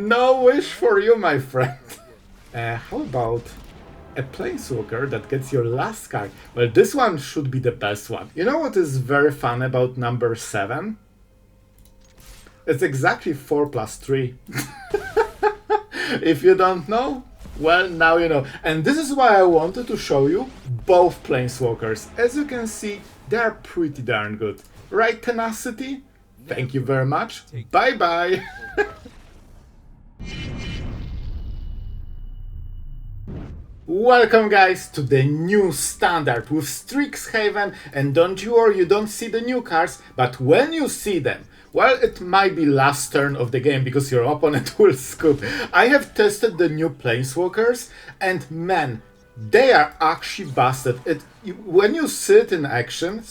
No wish for you, my friend. How about a Planeswalker that gets your last card? Well, this one should be the best one. You know what is very fun about number 7? It's exactly 4 plus 3. If you don't know, well, now you know. And this is why I wanted to show you both Planeswalkers. As you can see, they are pretty darn good. Right, Tenacity? Thank you very much. Bye-bye. Welcome guys to the new standard with Strixhaven, and don't you worry, you don't see the new cards, but when you see them, well, it might be last turn of the game because your opponent will scoop. I have tested the new Planeswalkers and man, they are actually busted. When you sit in action,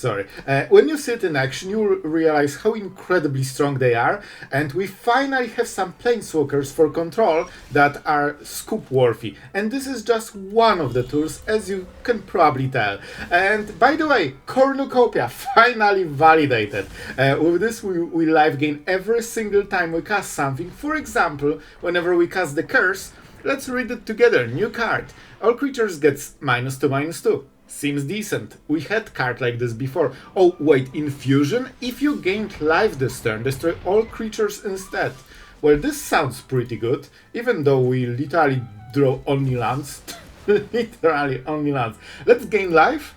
you realize how incredibly strong they are, and we finally have some Planeswalkers for control that are scoop worthy. And this is just one of the tools, as you can probably tell. And by the way, Cornucopia finally validated. With this, we life gain every single time we cast something. For example, whenever we cast the curse, let's read it together. New card. All creatures gets -2/-2. Seems decent. We had card like this before. Oh wait, Infusion? If you gained life this turn, destroy all creatures instead. Well, this sounds pretty good, even though we literally draw only lands. Literally only lands. Let's gain life.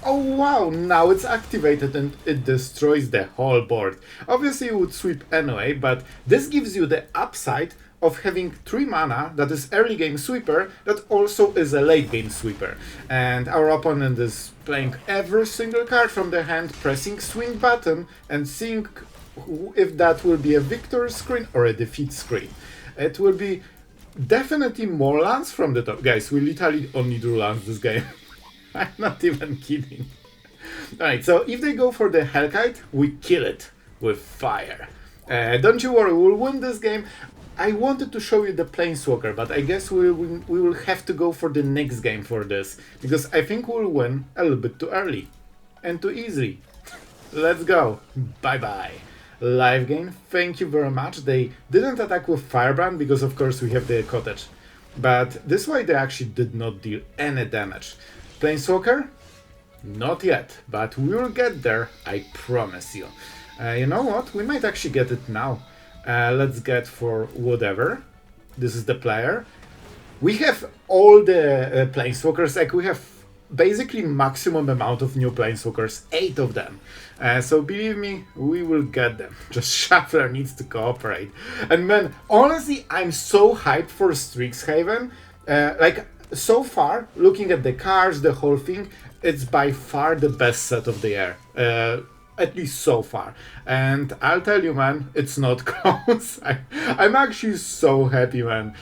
Oh wow, now it's activated and it destroys the whole board. Obviously you would sweep anyway, but this gives you the upside of having 3 mana that is early game sweeper that also is a late game sweeper. And our opponent is playing every single card from their hand, pressing swing button and seeing if that will be a victory screen or a defeat screen. It will be definitely more lands from the top. Guys, we literally only drew lands this game. I'm not even kidding. Alright, so if they go for the Hellkite, we kill it with fire. Don't you worry, we'll win this game. I wanted to show you the Planeswalker, but I guess we will have to go for the next game for this, because I think we'll win a little bit too early and too easy. Let's go. Bye-bye. Live game, thank you very much. They didn't attack with Firebrand because of course we have the Cottage, but this way they actually did not deal any damage. Planeswalker? Not yet, but we will get there, I promise you. You know what? We might actually get it now. Let's get for whatever. This is the player. We have all the Planeswalkers, like we have basically maximum amount of new Planeswalkers, 8 of them. So believe me, we will get them. Just Shuffler needs to cooperate. And man, honestly, I'm so hyped for Strixhaven. Like, so far, looking at the cards, the whole thing, it's by far the best set of the year. At least so far. And I'll tell you, man, it's not close. I'm actually so happy, man.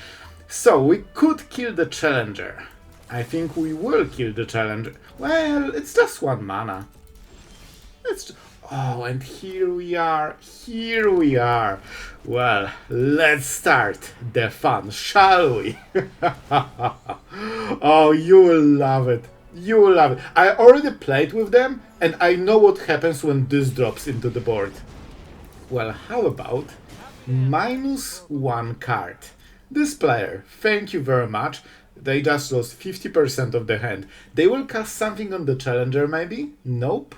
So, we could kill the Challenger. I think we will kill the Challenger. Well, it's just 1 mana. Oh, and here we are. Here we are. Well, let's start the fun, shall we? Oh, you will love it. You will love it. I already played with them, and I know what happens when this drops into the board. Well, how about -1 card? This player, thank you very much. They just lost 50% of the hand. They will cast something on the Challenger, maybe? Nope.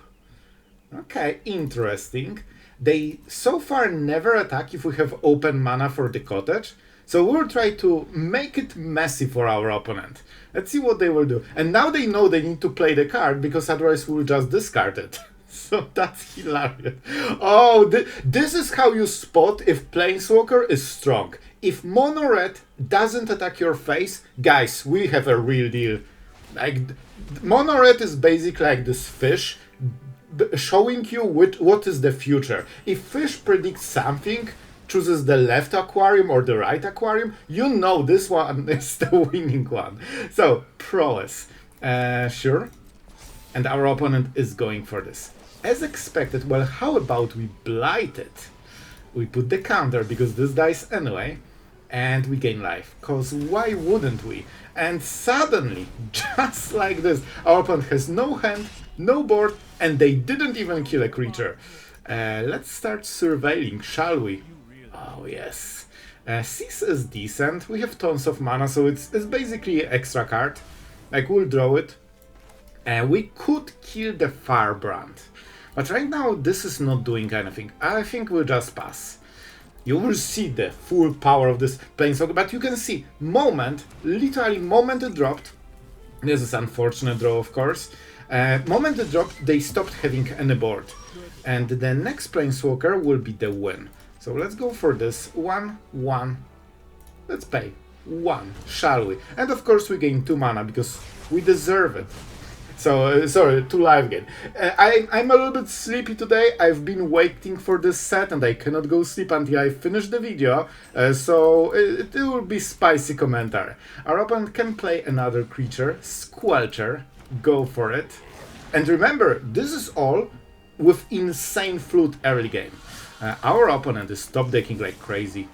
Okay, interesting. They so far never attack if we have open mana for the Cottage. So we'll try to make it messy for our opponent. Let's see what they will do. And now they know they need to play the card, because otherwise we'll just discard it. So that's hilarious. Oh, this is how you spot if Planeswalker is strong. If Mono Red doesn't attack your face, guys, we have a real deal. Like, Mono Red is basically like this fish showing you what is the future. If fish predicts something, chooses the left aquarium or the right aquarium, you know this one is the winning one. So, prowess. Sure. And our opponent is going for this. As expected, well, how about we blight it? We put the counter, because this dies anyway, and we gain life. Cause why wouldn't we? And suddenly, just like this, our opponent has no hand, no board, and they didn't even kill a creature. Let's start surveilling, shall we? Oh yes. Cease is decent. We have tons of mana, so it's basically an extra card. Like, we'll draw it. We could kill the Firebrand. But right now, this is not doing anything. I think we'll just pass. You will see the full power of this Planeswalker, but you can see, literally moment it dropped. This is unfortunate draw, of course. Moment it dropped, they stopped having any board. And the next Planeswalker will be the win. So let's go for this. 1-1. Let's pay 1, shall we? And of course we gain 2 mana because we deserve it. So, sorry, 2 life gain. I'm a little bit sleepy today. I've been waiting for this set and I cannot go sleep until I finish the video. So it will be spicy commentary. Our opponent can play another creature, Squelcher. Go for it. And remember, this is all with insane flute early game. Our opponent is top decking like crazy.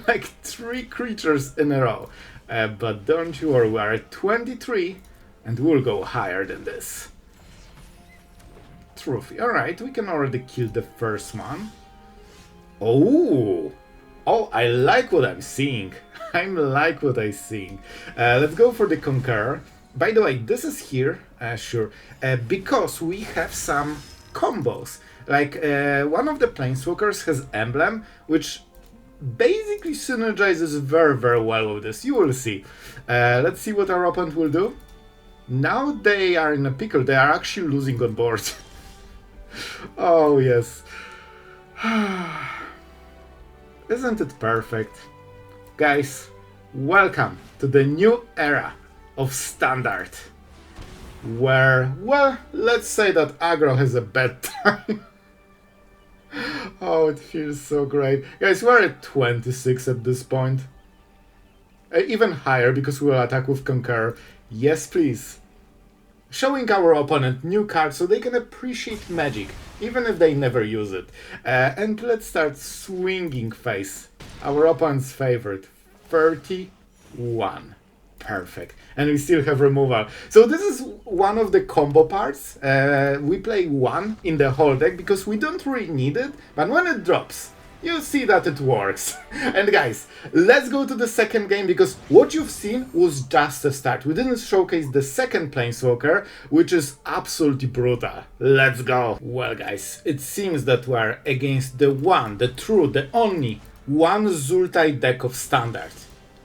Like 3 creatures in a row. But don't you worry, we are at 23 and we'll go higher than this. Trophy. Alright, we can already kill the first one. Oh, I like what I'm seeing. I like what I'm seeing. Let's go for the Conqueror. By the way, this is here, sure, because we have some combos. Like, one of the Planeswalkers has Emblem, which basically synergizes very, very well with this. You will see. Let's see what our opponent will do. Now they are in a pickle. They are actually losing on board. Oh, yes. Isn't it perfect? Guys, welcome to the new era of Standard. Where, well, let's say that aggro has a bad time. Oh, it feels so great. Guys, we're at 26 at this point. Even higher because we'll attack with Conqueror. Yes, please. Showing our opponent new cards so they can appreciate Magic, even if they never use it. And let's start swinging face. Our opponent's favorite. 31. Perfect. And we still have removal. So this is one of the combo parts. We play 1 in the whole deck because we don't really need it, but when it drops, you see that it works. And guys, let's go to the second game because what you've seen was just a start. We didn't showcase the second Planeswalker, which is absolutely brutal. Let's go. Well guys, it seems that we are against the one, the true, the only one Zultai deck of Standard.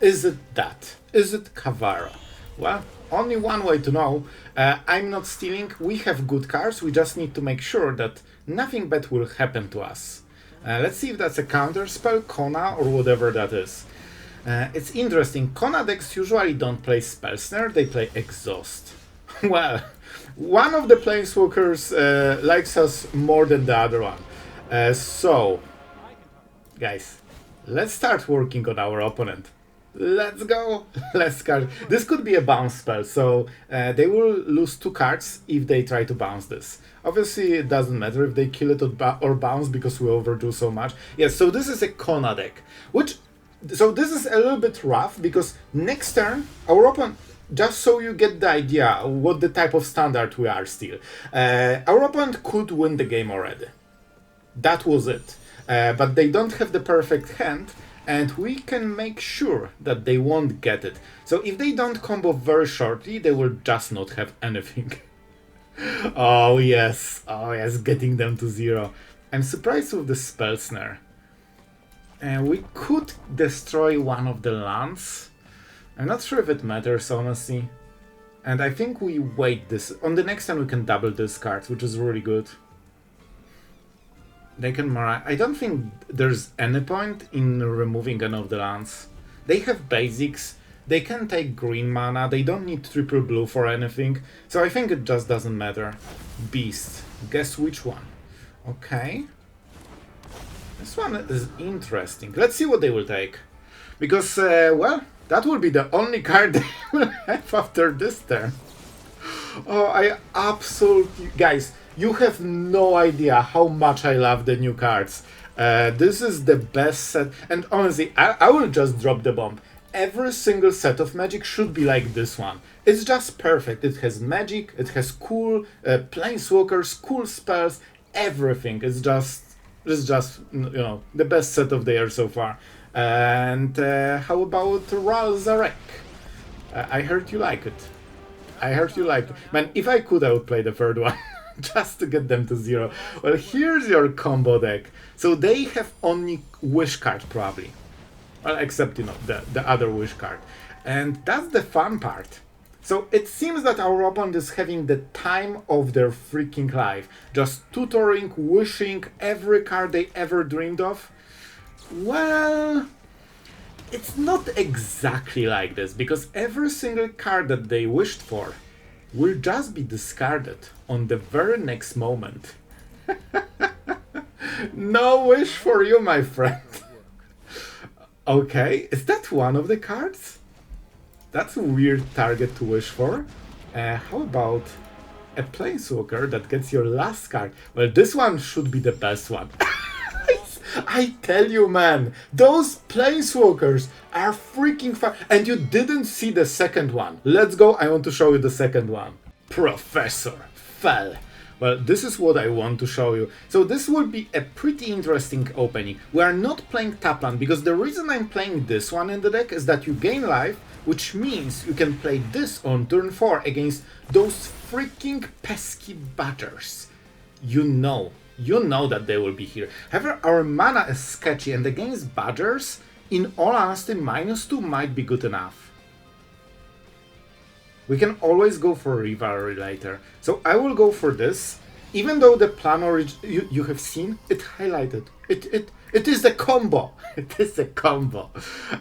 Is it that? Is it Kavara? Well, only one way to know. I'm not stealing, we have good cards, we just need to make sure that nothing bad will happen to us. Let's see if that's a counter spell, Kona, or whatever that is. It's interesting, Kona decks usually don't play Spell Snare, they play Exhaust. Well, one of the Planeswalkers likes us more than the other one. So, guys, let's start working on our opponent. Let's go! Let's start. This could be a bounce spell, so they will lose 2 cards if they try to bounce this. Obviously, it doesn't matter if they kill it or bounce because we overdo so much. Yes, so this is a Kona deck, so this is a little bit rough because next turn, our opponent, just so you get the idea what the type of Standard we are still, our opponent could win the game already. That was it. But they don't have the perfect hand, and we can make sure that they won't get it. So if they don't combo very shortly, they will just not have anything. Oh yes, getting them to 0. I'm surprised with the Spell Snare. We could destroy one of the lands. I'm not sure if it matters, honestly. And I think we wait this. On the next turn we can double this card, which is really good. They can I don't think there's any point in removing any of the lands. They have basics, they can take green mana, they don't need triple blue for anything, so I think it just doesn't matter. Beast. Guess which one? Okay. This one is interesting. Let's see what they will take. Because, well, that will be the only card they will have after this turn. Oh, I absolutely... Guys, you have no idea how much I love the new cards. This is the best set, and honestly, I will just drop the bomb. Every single set of Magic should be like this one. It's just perfect. It has Magic, it has cool Planeswalkers, cool spells, everything. It's just, you know, the best set of the year so far. And how about Zarek? I heard you like it. I heard you like it. Man, if I could, I would play the third one. Just to get them to 0. Well, here's your combo deck. So they have only Wish card, probably. Well, except, you know, the other Wish card. And that's the fun part. So it seems that our opponent is having the time of their freaking life. Just tutoring, wishing every card they ever dreamed of. Well, it's not exactly like this, because every single card that they wished for will just be discarded on the very next moment. No wish for you, my friend. Okay, is that one of the cards? That's a weird target to wish for. How about a Planeswalker that gets your last card? Well, this one should be the best one. I tell you, man, those Planeswalkers are freaking fun. And you didn't see the second one. Let's go, I want to show you the second one. Professor Fel. Well, this is what I want to show you. So this will be a pretty interesting opening. We are not playing Tapland, because the reason I'm playing this one in the deck is that you gain life, which means you can play this on turn 4 against those freaking pesky butters. You know that they will be here. However, our mana is sketchy, and against badgers, in all honesty, -2 might be good enough. We can always go for Rivalry later. So I will go for this, even though the plan you have seen it highlighted. It is the combo. It is a combo.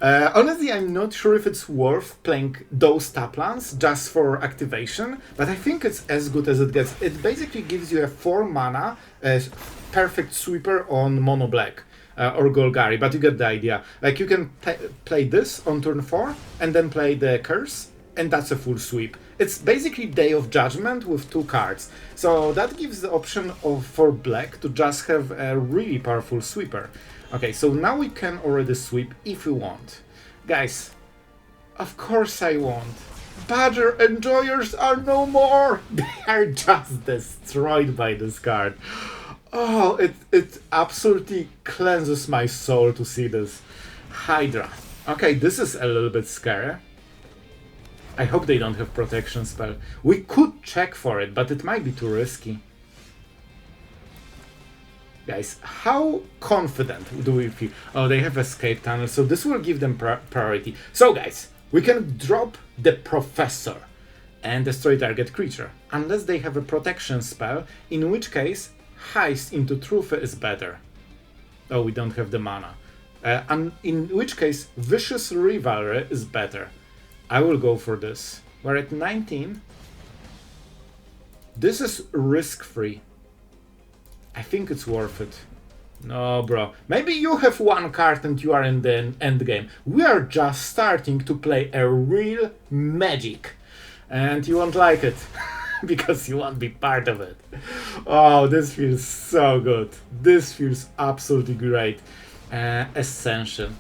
Honestly, I'm not sure if it's worth playing those taplans just for activation, but I think it's as good as it gets. It basically gives you a 4 mana perfect sweeper on mono black. Or Golgari, but you get the idea. Like, you can play this on turn 4 and then play the curse, and that's a full sweep. It's basically Day of Judgment with 2 cards. So that gives the option for black to just have a really powerful sweeper. Okay, so now we can already sweep if we want. Guys, of course I want. Badger Enjoyers are no more! They are just destroyed by this card. Oh, it absolutely cleanses my soul to see this. Hydra. Okay, this is a little bit scary. I hope they don't have protection spell. We could check for it, but it might be too risky. Guys, how confident do we feel? Oh, they have escape tunnel, so this will give them priority. So guys, we can drop the Professor and destroy target creature, unless they have a protection spell, in which case Heist into Truth is better. Oh, we don't have the mana. And in which case Vicious Rivalry is better. I will go for this. We're at 19. This is risk-free. I think it's worth it. No, bro. Maybe you have 1 card and you are in the end game. We are just starting to play a real Magic. And you won't like it. Because you won't be part of it. Oh, this feels so good. This feels absolutely great. Ascension.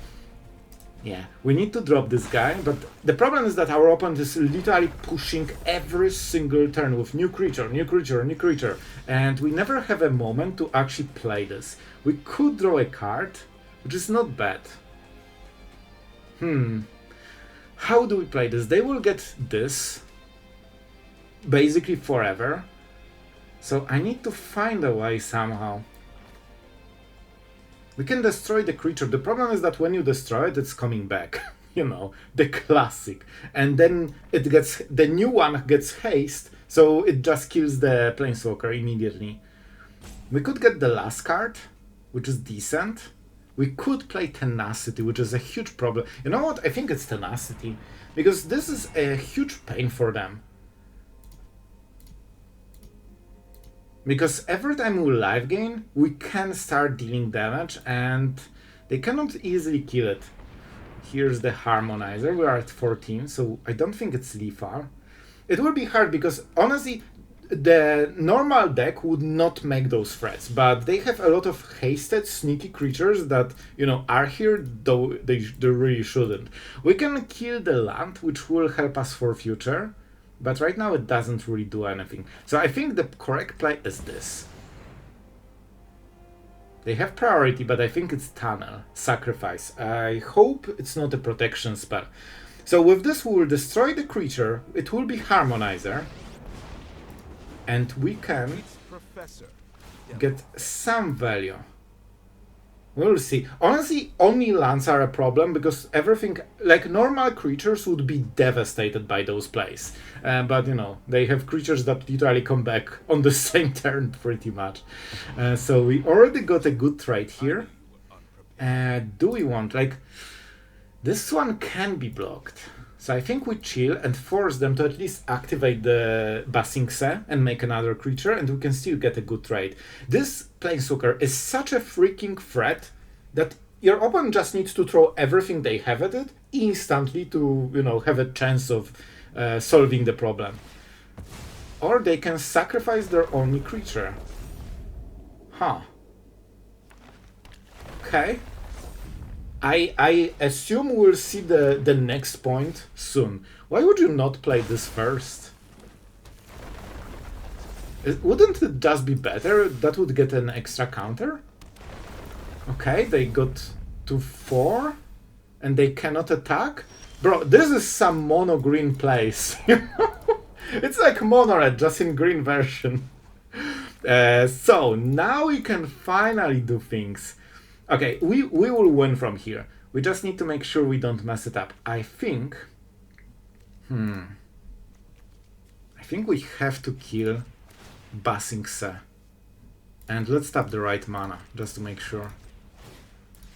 Yeah, we need to drop this guy, but the problem is that our opponent is literally pushing every single turn with new creature, new creature, new creature, and we never have a moment to actually play this. We could draw a card, which is not bad. How do we play this? They will get this, basically forever, so I need to find a way somehow. We can destroy the creature. The problem is that when you destroy it, it's coming back. You know, the classic. And then the new one gets haste, so it just kills the Planeswalker immediately. We could get the last card, which is decent. We could play Tenacity, which is a huge problem. You know what? I think it's Tenacity, because this is a huge pain for them. Because every time we life gain, we can start dealing damage, and they cannot easily kill it. Here's the Harmonizer. We are at 14, so I don't think it's lethal. It will be hard because, honestly, the normal deck would not make those threats, but they have a lot of hasted, sneaky creatures that, you know, are here, though they really shouldn't. We can kill the land, which will help us for future. But right now it doesn't really do anything. So I think the correct play is this. They have priority, but I think it's Tunnel, Sacrifice. I hope it's not a protection spell. So with this we will destroy the creature, it will be Harmonizer, and we can get some value. We'll see. Honestly, only lands are a problem because everything, like normal creatures would be devastated by those plays. But you know, they have creatures that literally come back on the same turn pretty much. So we already got a good trade here. Do we want, like, this one can be blocked. So I think we chill and force them to at least activate the Basingse and make another creature, and we can still get a good trade. This Planeswalker is such a freaking threat that your opponent just needs to throw everything they have at it instantly to, you know, have a chance of solving the problem. Or they can sacrifice their only creature. Huh. Okay. I assume we'll see the next point soon. Why would you not play this first? Wouldn't it just be better? That would get an extra counter? Okay, they got to 4 and they cannot attack? Bro, this is some mono green place. It's like mono red, just in green version. So now we can finally do things. Okay, we will win from here. We just need to make sure we don't mess it up. I think we have to kill Basingse. And let's tap the right mana, just to make sure.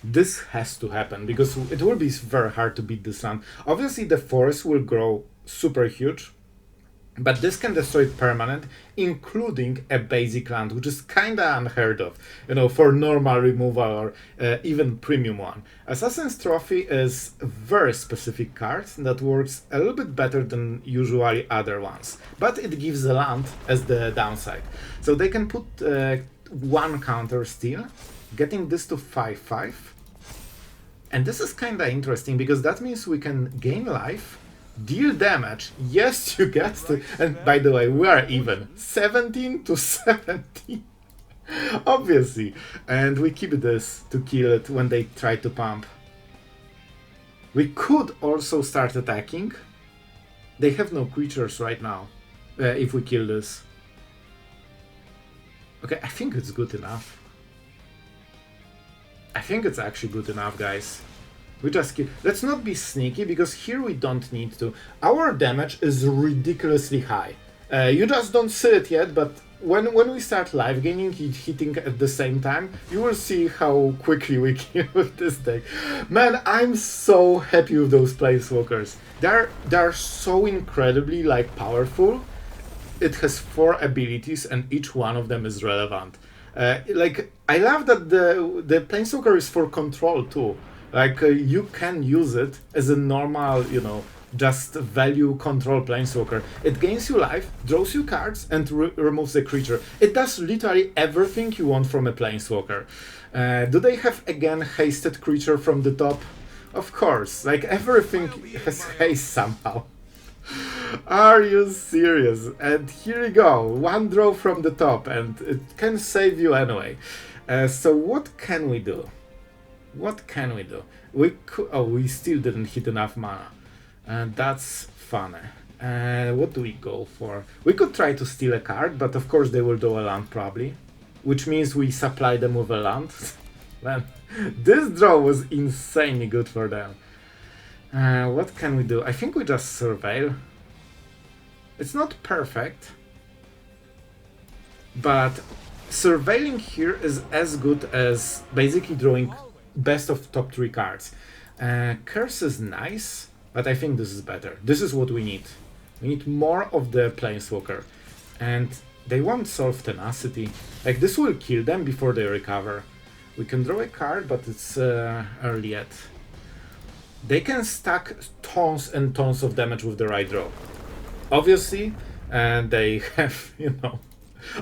This has to happen, because it will be very hard to beat this land. Obviously the forest will grow super huge, but this can destroy it permanent, including a basic land, which is kinda unheard of, you know, for normal removal or even premium one. Assassin's Trophy is a very specific card that works a little bit better than usually other ones, but it gives the land as the downside. So they can put one counter still, getting this to 5/5. And this is kinda interesting, because that means we can gain life, deal damage. Yes, you get to, and by the way, we are even 17 to 17. Obviously. And we keep this to kill it when they try to pump. We could also start attacking. They have no creatures right now. If we kill this. Okay, I think it's good enough. I think it's actually good enough, guys. We just kill. Let's not be sneaky, because here we don't need to. Our damage is ridiculously high. You just don't see it yet, but when we start live gaining, hitting at the same time, you will see how quickly we kill with this deck. Man, I'm so happy with those Planeswalkers. They're so incredibly like powerful. It has 4 abilities and each one of them is relevant. Like, I love that the Planeswalker is for control too. Like, you can use it as a normal, you know, just value control Planeswalker. It gains you life, draws you cards, and removes the creature. It does literally everything you want from a Planeswalker. Do they have, again, hasted creature from the top? Of course, like, everything has haste somehow. Are you serious? And here we go, 1 draw from the top, and it can save you anyway. So what can we do? What can we do? We still didn't hit enough mana. And that's funny. What do we go for? We could try to steal a card, but of course they will do a land probably. Which means we supply them with a land. Man, this draw was insanely good for them. What can we do? I think we just surveil. It's not perfect, but surveilling here is as good as basically drawing best of top 3 cards. Curse is nice, but I think this is better. This is what we need. We need more of the Planeswalker. And they won't solve Tenacity. Like, this will kill them before they recover. We can draw a card, but it's early yet. They can stack tons and tons of damage with the right draw. Obviously, and they have, you know...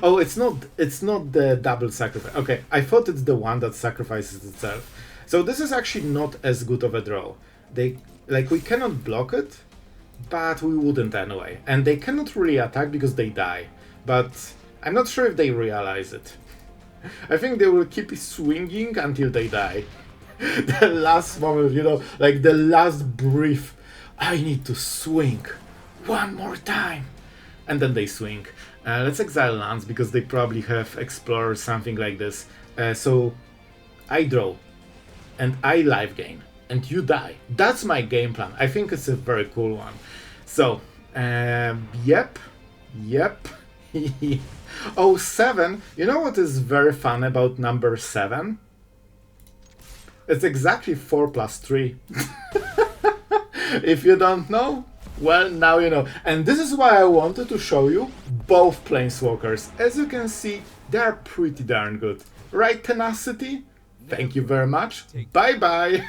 Oh, it's not the double sacrifice. Okay, I thought it's the one that sacrifices itself. So this is actually not as good of a draw. We cannot block it, but we wouldn't anyway. And they cannot really attack because they die. But I'm not sure if they realize it. I think they will keep swinging until they die. The last moment, you know, like the last breath. I need to swing one more time. And then they swing. Let's exile lands because they probably have Explorer, something like this. So I draw and I live gain and you die. That's my game plan. I think it's a very cool one. So, yep. Oh, 7. You know what is very fun about number 7? It's exactly 4 plus 3. If you don't know, well, now you know. And this is why I wanted to show you both Planeswalkers. As you can see, they are pretty darn good. Right, Tenacity? Thank you very much. Bye-bye.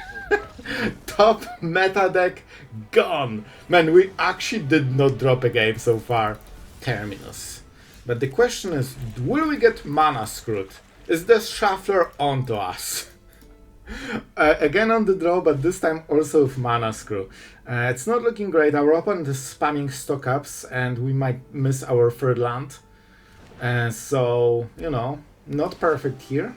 Top meta deck gone. Man, we actually did not drop a game so far. Terminus. But the question is, will we get mana screwed? Is the shuffler onto us? Again on the draw, but this time also with mana screw. It's not looking great. Our opponent is spamming stock ups and we might miss our third land. So, you know, not perfect here.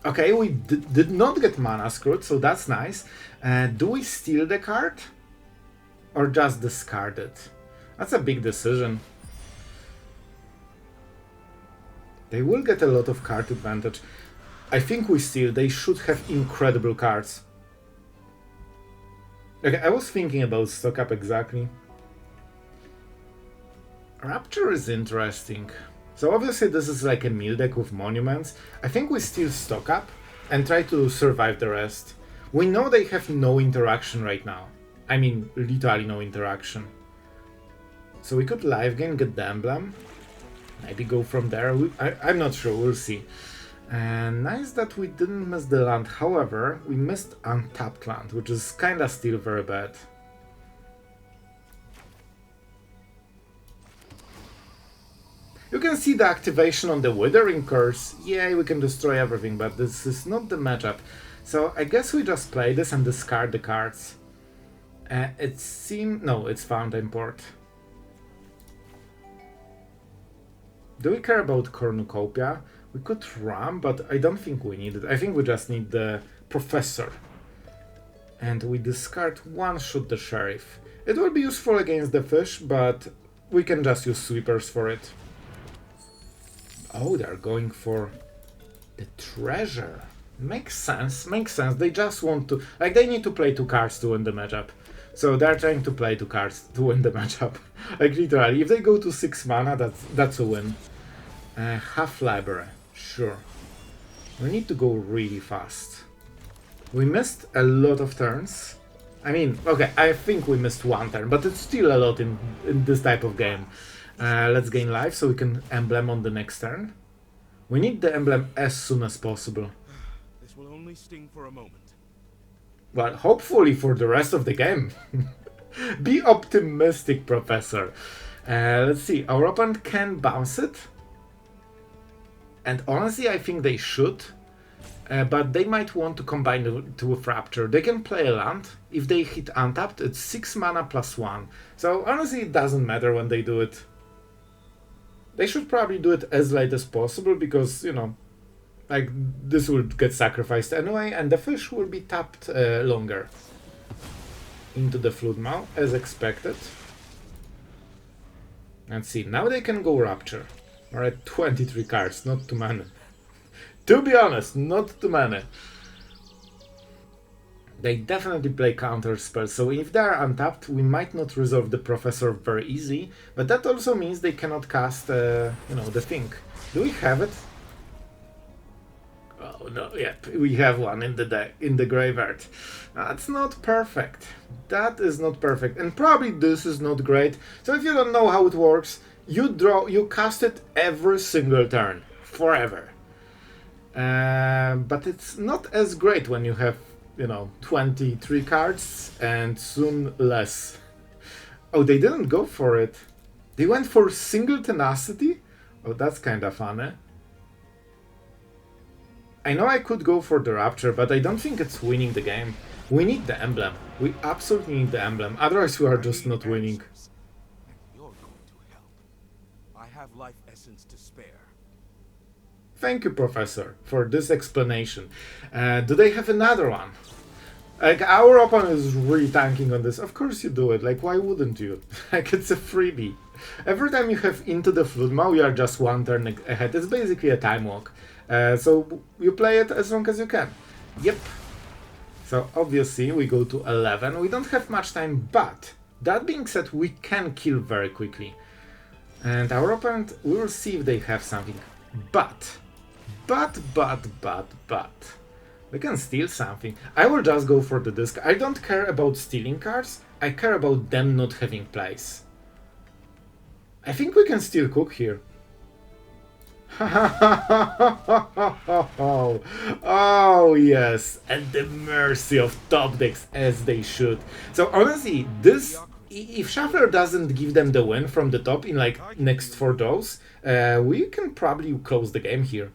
Okay, we did not get mana screwed, so that's nice. Do we steal the card? Or just discard it? That's a big decision. They will get a lot of card advantage. I think we steal. They should have incredible cards. Okay, I was thinking about stock up exactly. Rapture is interesting. So obviously this is like a meal deck with monuments. I think we steal stock up and try to survive the rest. We know they have no interaction right now. I mean, literally no interaction. So we could live gain, get the emblem. Maybe go from there. I'm not sure, we'll see. And nice that we didn't miss the land. However, we missed untapped land, which is kinda still very bad. You can see the activation on the Withering Curse. Yeah, we can destroy everything, but this is not the matchup. So I guess we just play this and discard the cards. It seems... no, it's Fountainport. Do we care about Cornucopia? We could ram, but I don't think we need it. I think we just need the Professor. And we discard one, shoot the Sheriff. It will be useful against the fish, but we can just use sweepers for it. Oh, they're going for the treasure. Makes sense, makes sense. They just want to... like, they need to play 2 cards to win the matchup. So they're trying to play 2 cards to win the matchup. Like, literally, if they go to 6 mana, that's a win. Half library, sure. We need to go really fast. We missed a lot of turns. I mean, okay, I think we missed 1 turn, but it's still a lot in this type of game. Let's gain life so we can emblem on the next turn. We need the emblem as soon as possible. This will only sting for a moment. Well, hopefully for the rest of the game. Be optimistic, Professor. Let's see, our opponent can bounce it. And honestly, I think they should. But they might want to combine it with Rapture. They can play a land. If they hit untapped, it's 6 mana plus 1. So honestly, it doesn't matter when they do it. They should probably do it as late as possible because, you know, like, this will get sacrificed anyway, and the fish will be tapped longer. Into the Floodmaw, as expected. Let's see, now they can go Rapture. We're at 23 cards, not too many. To be honest, not too many. They definitely play counter spells, so if they are untapped, we might not resolve the Professor very easy, but that also means they cannot cast, you know, the thing. Do we have it? Oh no, yep, we have one in the graveyard. That's not perfect. That is not perfect, and probably this is not great. So if you don't know how it works, you cast it every single turn, forever. But it's not as great when you have, you know, 23 cards and soon less. Oh, they didn't go for it. They went for single Tenacity? Oh, that's kinda funny. I know I could go for the Rapture, but I don't think it's winning the game. We need the emblem. We absolutely need the emblem, otherwise we are just not winning. You're going to help. have life essence to spare. Thank you, Professor, for this explanation. Do they have another one? Like, our opponent is really tanking on this. Of course you do it. Like, why wouldn't you? Like, it's a freebie. Every time you have Into the Floodmaw, you are just one turn ahead. It's basically a time walk. So you play it as long as you can. Yep. So obviously we go to 11. We don't have much time, but that being said, we can kill very quickly. And our opponent, we will see if they have something. But, we can steal something. I will just go for the disc. I don't care about stealing cards. I care about them not having plays. I think we can still cook here. Oh yes, and the mercy of top decks as they should. So honestly, this, if Shuffler doesn't give them the win from the top in like next 4 draws, we can probably close the game here.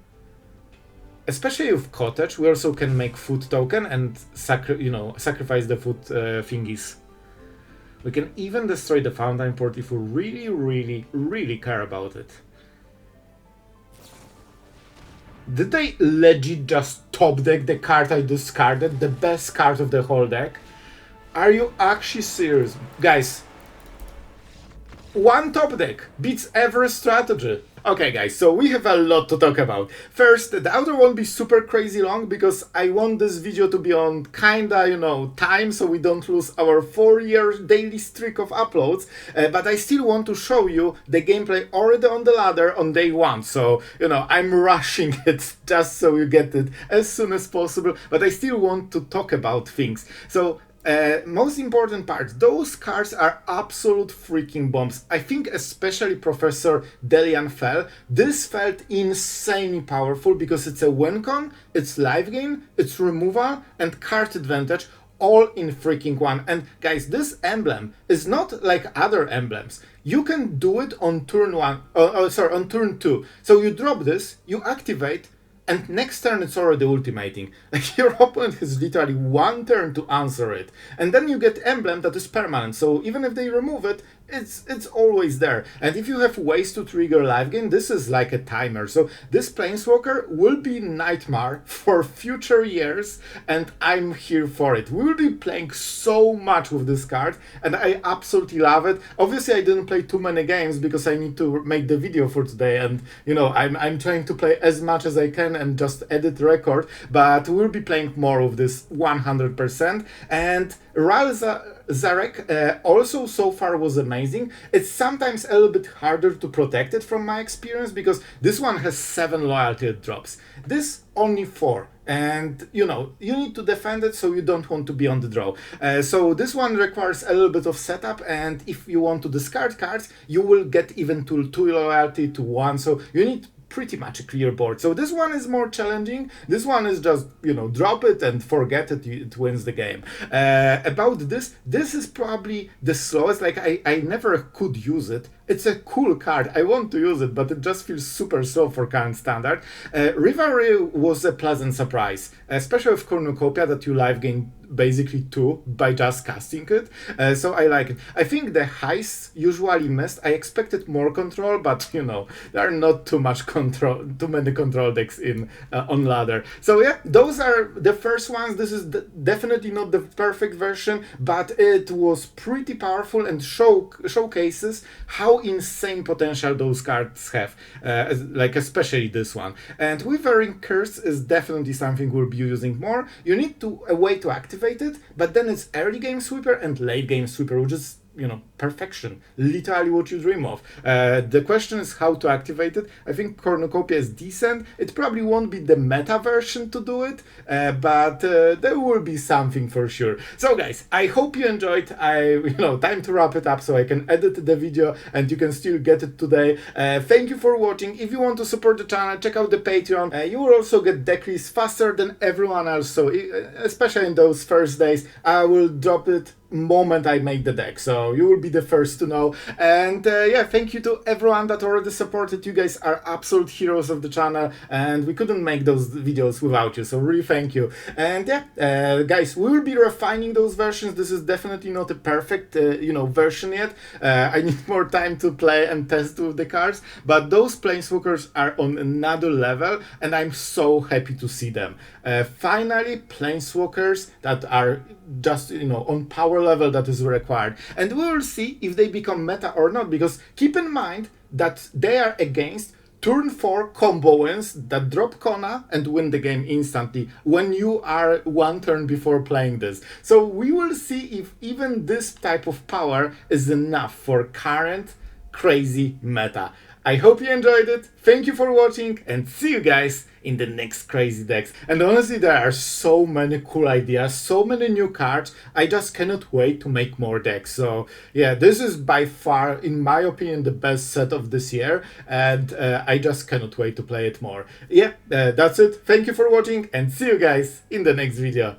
Especially with Cottage, we also can make food token and sacrifice the food thingies. We can even destroy the Fountainport if we really care about it. Did they legit just top deck the card I discarded? The best card of the whole deck? Are you actually serious? Guys, one top deck beats every strategy. Okay guys, so we have a lot to talk about. First, the outro won't be super crazy long because I want this video to be on kinda, time so we don't lose our 4-year daily streak of uploads. But I still want to show you the gameplay already on the ladder on day 1. So, I'm rushing it just so you get it as soon as possible. But I still want to talk about things. So, most important part, those cards are absolute freaking bombs. I think especially Professor Dellian Fel, this felt insanely powerful because it's a win con, it's live gain, it's removal, and card advantage, all in freaking one. And guys, this emblem is not like other emblems. You can do it on turn 1, on turn 2. So you drop this, you activate, and next turn it's already ultimating. Like, your opponent has literally 1 turn to answer it. And then you get emblem that is permanent, so even if they remove it, it's always there. And if you have ways to trigger live gain, this is like a timer. So this Planeswalker will be nightmare for future years, and I'm here for it. We will be playing so much with this card, and I absolutely love it. Obviously I didn't play too many games because I need to make the video for today, and I'm trying to play as much as I can and just edit record, but we'll be playing more of this 100%. And Zarek also so far was amazing. It's sometimes a little bit harder to protect it from my experience because this one has 7 loyalty drops. This only 4. And you need to defend it, so you don't want to be on the draw. So this one requires a little bit of setup, and if you want to discard cards, you will get even 2 loyalty to 1. So you need pretty much a clear board. So this one is more challenging. This one is just, drop it and forget it, it wins the game. About this is probably the slowest. Like, I never could use it. It's a cool card. I want to use it, but it just feels super slow for current standard. Rivalry was a pleasant surprise, especially with Cornucopia, that you live gain basically 2 by just casting it. So I like it. I think the Heist usually missed. I expected more control, but there are not too many control decks in on ladder. So yeah, those are the first ones. This is definitely not the perfect version, but it was pretty powerful and showcases how insane potential those cards have, like especially this one. And Withering Curse is definitely something we'll be using more. You need a way to activate it, but then it's early game sweeper and late game sweeper, which is perfection, literally what you dream of. The question is how to activate it. I think Cornucopia is decent. It probably won't be the meta version to do it, but there will be something for sure. So guys, I hope you enjoyed. Time to wrap it up so I can edit the video and you can still get it today. Thank you for watching. If you want to support the channel, check out the Patreon. You will also get deck lists faster than everyone else, so especially in those first days, I will drop it moment I made the deck, so you will be the first to know. And yeah, thank you to everyone that already supported. You guys are absolute heroes of the channel, and we couldn't make those videos without you, so really thank you. And yeah, guys, we will be refining those versions. This is definitely not a perfect version yet. I need more time to play and test with the cards, but those Planeswalkers are on another level, and I'm so happy to see them. Finally, Planeswalkers that are just on power level that is required, and we will see if they become meta or not, because keep in mind that they are against turn 4 comboans that drop Kona and win the game instantly when you are one turn before playing this. So we will see if even this type of power is enough for current crazy meta. I hope you enjoyed it. Thank you for watching, and see you guys in the next crazy decks. And honestly, there are so many cool ideas, so many new cards. I just cannot wait to make more decks. So yeah, this is by far, in my opinion, the best set of this year, and I just cannot wait to play it more. Yeah, that's it. Thank you for watching, and see you guys in the next video.